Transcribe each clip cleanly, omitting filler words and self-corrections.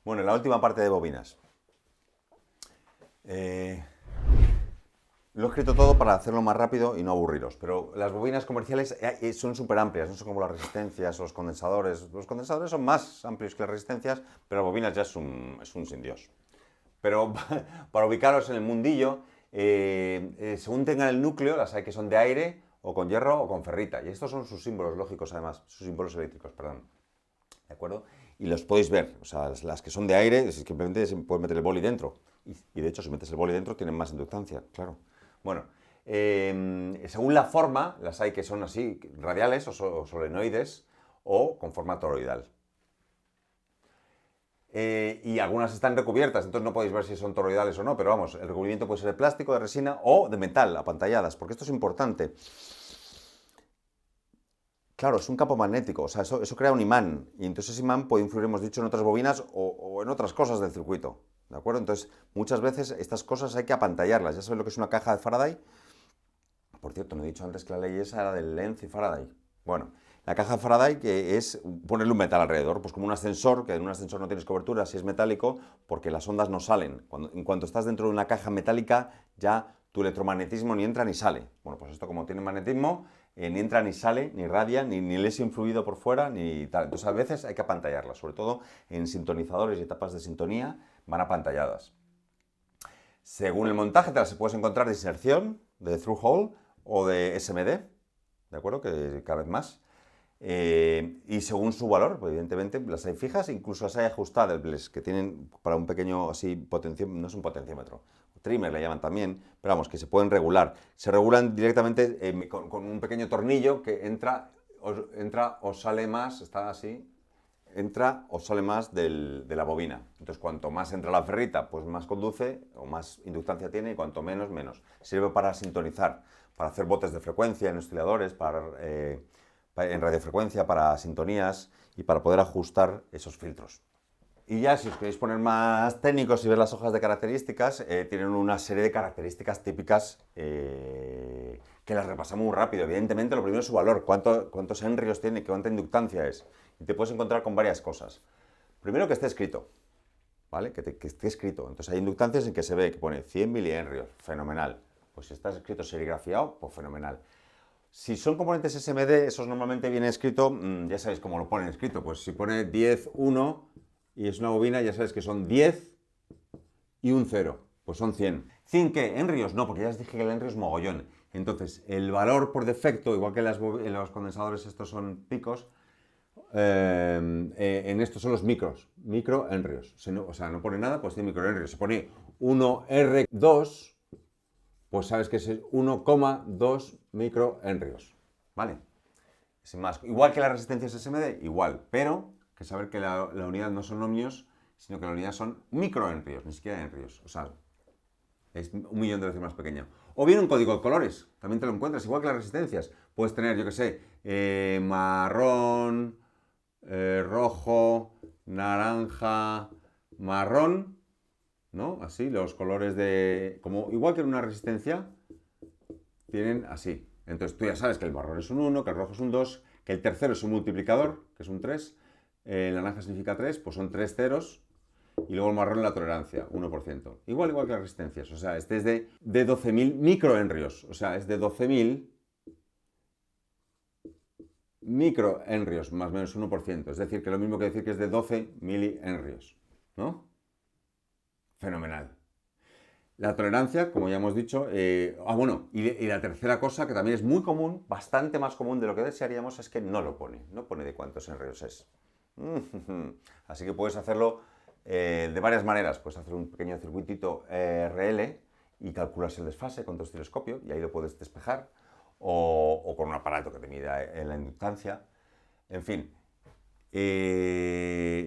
Bueno, la última parte de bobinas. Lo he escrito todo para hacerlo más rápido y no aburriros, pero las bobinas comerciales son súper amplias, no son como las resistencias o los condensadores. Los condensadores son más amplios que las resistencias, pero las bobinas ya es un sin Dios. Pero para ubicaros en el mundillo, según tengan el núcleo, las hay que son de aire, o con hierro, o con ferrita. Y estos son sus símbolos lógicos, además, sus símbolos eléctricos, perdón. ¿De acuerdo? Y los podéis ver. O sea, las que son de aire, simplemente se puede meter el boli dentro. Y de hecho, si metes el boli dentro, tienen más inductancia, claro. Bueno, según la forma, las hay que son así, radiales o solenoides, o con forma toroidal. Y algunas están recubiertas, entonces no podéis ver si son toroidales o no, pero vamos, el recubrimiento puede ser de plástico, de resina o de metal, apantalladas, porque esto es importante. Claro, es un campo magnético, o sea, eso crea un imán, y entonces ese imán puede influir, hemos dicho, en otras bobinas o en otras cosas del circuito, ¿de acuerdo? Entonces, muchas veces estas cosas hay que apantallarlas. Ya sabéis lo que es una caja de Faraday. Por cierto, no he dicho antes que la ley esa era del Lenz y Faraday. Bueno, la caja de Faraday, que es ponerle un metal alrededor, pues como un ascensor, que en un ascensor no tienes cobertura si es metálico, porque las ondas no salen. En cuanto estás dentro de una caja metálica, ya tu electromagnetismo ni entra ni sale. Bueno, pues esto como tiene magnetismo, ni entra ni sale, ni radia, ni le es influido por fuera, ni tal. Entonces a veces hay que apantallarlas, sobre todo en sintonizadores y etapas de sintonía, van apantalladas. Según el montaje, te las puedes encontrar de inserción, de through-hole o de SMD, ¿de acuerdo? Que cada vez más. Y según su valor, pues evidentemente las hay fijas, incluso las hay ajustables, que tienen para un pequeño así potenciómetro, no es un potenciómetro, trimmer le llaman también, pero vamos, que se pueden regular. Se regulan directamente con un pequeño tornillo que entra o sale más, está así, entra o sale más de la bobina. Entonces, cuanto más entra la ferrita, pues más conduce o más inductancia tiene, y cuanto menos, menos. Sirve para sintonizar, para hacer botes de frecuencia en osciladores, en radiofrecuencia, para sintonías y para poder ajustar esos filtros. Y ya, si os queréis poner más técnicos y ver las hojas de características, tienen una serie de características típicas que las repasamos muy rápido. Evidentemente, lo primero es su valor, cuántos henrios tiene, cuánta inductancia es. Y te puedes encontrar con varias cosas. Primero, que esté escrito, ¿vale? Que esté escrito. Entonces, hay inductancias en que se ve que pone 100 milihenrios, fenomenal. Pues si está escrito serigrafiado, pues fenomenal. Si son componentes SMD, esos normalmente viene escrito, ya sabéis cómo lo ponen escrito, pues si pone 10, 1 y es una bobina, ya sabes que son 10 y un 0, pues son 100. ¿100 qué? ¿Henrios? No, porque ya os dije que el henrio es mogollón. Entonces, el valor por defecto, igual que en los condensadores estos son picos, en estos son los microhenrios. O sea, no pone nada, pues 100 microhenrios. Se pone 1R2, pues sabes que es 1,2 microhenrios, ¿vale? Sin más. Igual que las resistencias SMD, igual, pero que saber que la unidad no son ohmios, sino que la unidad son microhenrios, ni siquiera henrios. O sea, es 1.000.000 de veces más pequeña. O bien un código de colores, también te lo encuentras, igual que las resistencias. Puedes tener, yo que sé, marrón, rojo, naranja, marrón, ¿no? Así, los colores igual que en una resistencia, tienen así. Entonces tú ya sabes que el marrón es un 1, que el rojo es un 2, que el tercero es un multiplicador, que es un 3, el naranja significa 3, pues son 3 ceros, y luego el marrón la tolerancia, 1%. Igual que las resistencias, o sea, este es de 12.000 microhenrios, o sea, es de 12.000 microhenrios, más o menos 1%. Es decir, que lo mismo que decir que es de 12 milihenrios, ¿no? Fenomenal. La tolerancia, como ya hemos dicho, y la tercera cosa que también es muy común, bastante más común de lo que desearíamos, es que no lo pone, no pone de cuántos henrios es. Así que puedes hacerlo de varias maneras. Puedes hacer un pequeño circuitito RL y calculas el desfase con tu osciloscopio y ahí lo puedes despejar, o con un aparato que te mida la inductancia. En fin,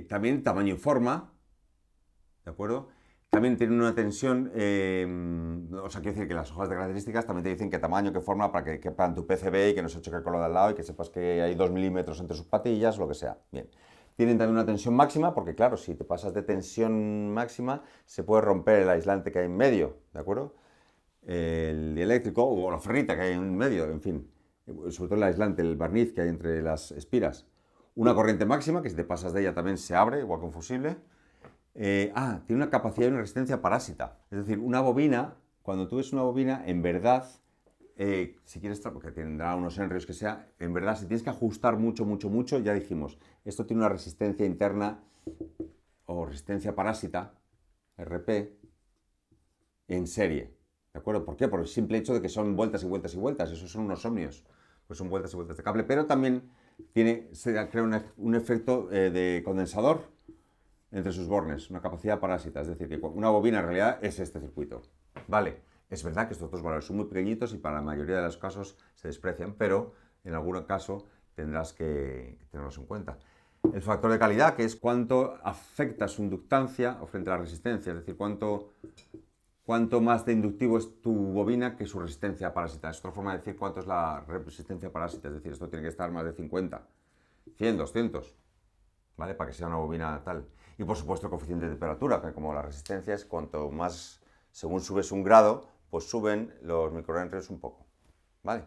también tamaño y forma, ¿de acuerdo? También tienen una tensión, o sea, quiero decir que las hojas de características también te dicen qué tamaño, qué forma, para que quepa en tu PCB y que no se choque con lo de al lado y que sepas que hay 2 milímetros entre sus patillas, lo que sea. Bien. Tienen también una tensión máxima, porque claro, si te pasas de tensión máxima, se puede romper el aislante que hay en medio, ¿de acuerdo? El dieléctrico o la ferrita que hay en medio, en fin. Sobre todo el aislante, el barniz que hay entre las espiras. Una corriente máxima, que si te pasas de ella también se abre, igual que un fusible. Tiene una capacidad y una resistencia parásita. Es decir, una bobina, cuando tú ves una bobina, en verdad, si quieres, porque tendrá unos enredos que sea, en verdad, si tienes que ajustar mucho, mucho, mucho, ya dijimos, esto tiene una resistencia interna o resistencia parásita, RP, en serie. ¿De acuerdo? ¿Por qué? Por el simple hecho de que son vueltas y vueltas y vueltas. Esos son unos ohmios. Pues son vueltas y vueltas de cable. Pero también se crea un efecto de condensador entre sus bornes, una capacidad parásita. Es decir, que una bobina en realidad es este circuito. Vale, es verdad que estos dos valores son muy pequeñitos y para la mayoría de los casos se desprecian, pero en algún caso tendrás que tenerlos en cuenta. El factor de calidad, que es cuánto afecta su inductancia frente a la resistencia, es decir, cuánto más de inductivo es tu bobina que su resistencia parásita. Es otra forma de decir cuánto es la resistencia parásita, es decir, esto tiene que estar más de 50, 100, 200, ¿vale? Para que sea una bobina tal. Y por supuesto el coeficiente de temperatura, que como la resistencia es cuanto más, según subes un grado, pues suben los microhenrios un poco, ¿vale?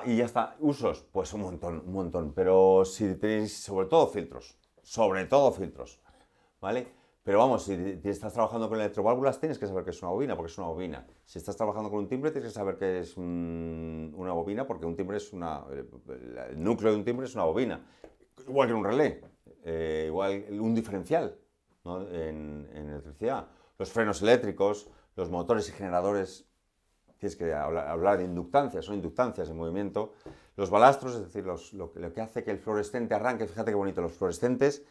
Y ya está, usos, pues un montón, pero si tenéis sobre todo filtros, ¿vale? Pero vamos, si estás trabajando con electroválvulas tienes que saber que es una bobina, porque es una bobina. Si estás trabajando con un timbre tienes que saber que es una bobina, porque un timbre es el núcleo de un timbre es una bobina. Igual que un relé, igual un diferencial, ¿no? en electricidad. Los frenos eléctricos, los motores y generadores, tienes que hablar de inductancias, son inductancias en movimiento. Los balastros, es decir, lo que hace que el fluorescente arranque, fíjate qué bonito, los fluorescentes,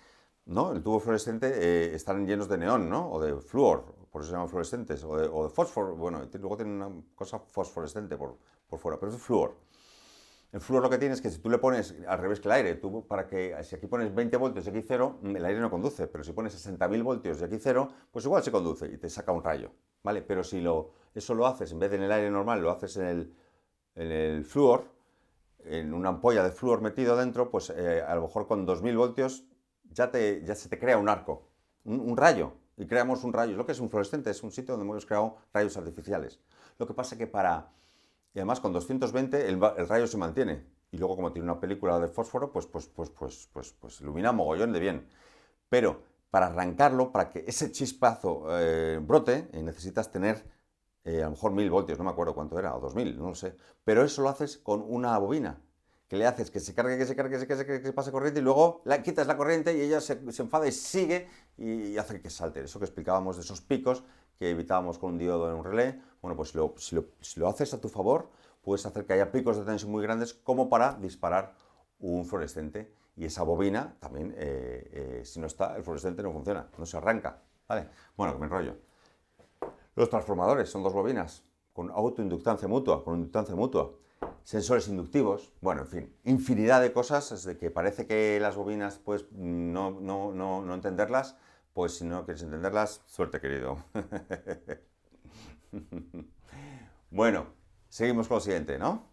¿no? El tubo fluorescente están llenos de neón, ¿no? O de flúor, por eso se llaman fluorescentes, o de fósforo, bueno, luego tiene una cosa fosforescente por fuera, pero es flúor. El flúor lo que tiene es que si tú le pones al revés que el aire, si aquí pones 20 voltios y aquí 0, el aire no conduce, pero si pones 60.000 voltios y aquí 0, pues igual se conduce y te saca un rayo, ¿vale? Pero si eso lo haces, en vez de en el aire normal, lo haces en el flúor, en una ampolla de flúor metido dentro, pues a lo mejor con 2.000 voltios ya se te crea un arco, un rayo, y creamos un rayo. Es lo que es un fluorescente, es un sitio donde hemos creado rayos artificiales. Lo que pasa es que y además con 220 el rayo se mantiene. Y luego como tiene una película de fósforo, pues ilumina mogollón de bien. Pero para arrancarlo, para que ese chispazo brote, necesitas tener a lo mejor 1.000 voltios, no me acuerdo cuánto era, o 2.000, no lo sé. Pero eso lo haces con una bobina, que le haces que se cargue, que pase corriente y luego quitas la corriente y ella se enfada y sigue y hace que salte. Eso que explicábamos de esos picos que evitábamos con un diodo en un relé. Bueno, pues si lo haces a tu favor, puedes hacer que haya picos de tensión muy grandes como para disparar un fluorescente. Y esa bobina también, si no está, el fluorescente no funciona, no se arranca. ¿Vale? Bueno, que me enrollo. Los transformadores son dos bobinas con autoinductancia mutua, con inductancia mutua. Sensores inductivos, bueno, en fin, infinidad de cosas, desde que parece que las bobinas, pues, no entenderlas, pues si no quieres entenderlas, suerte, querido. Bueno, seguimos con lo siguiente, ¿no?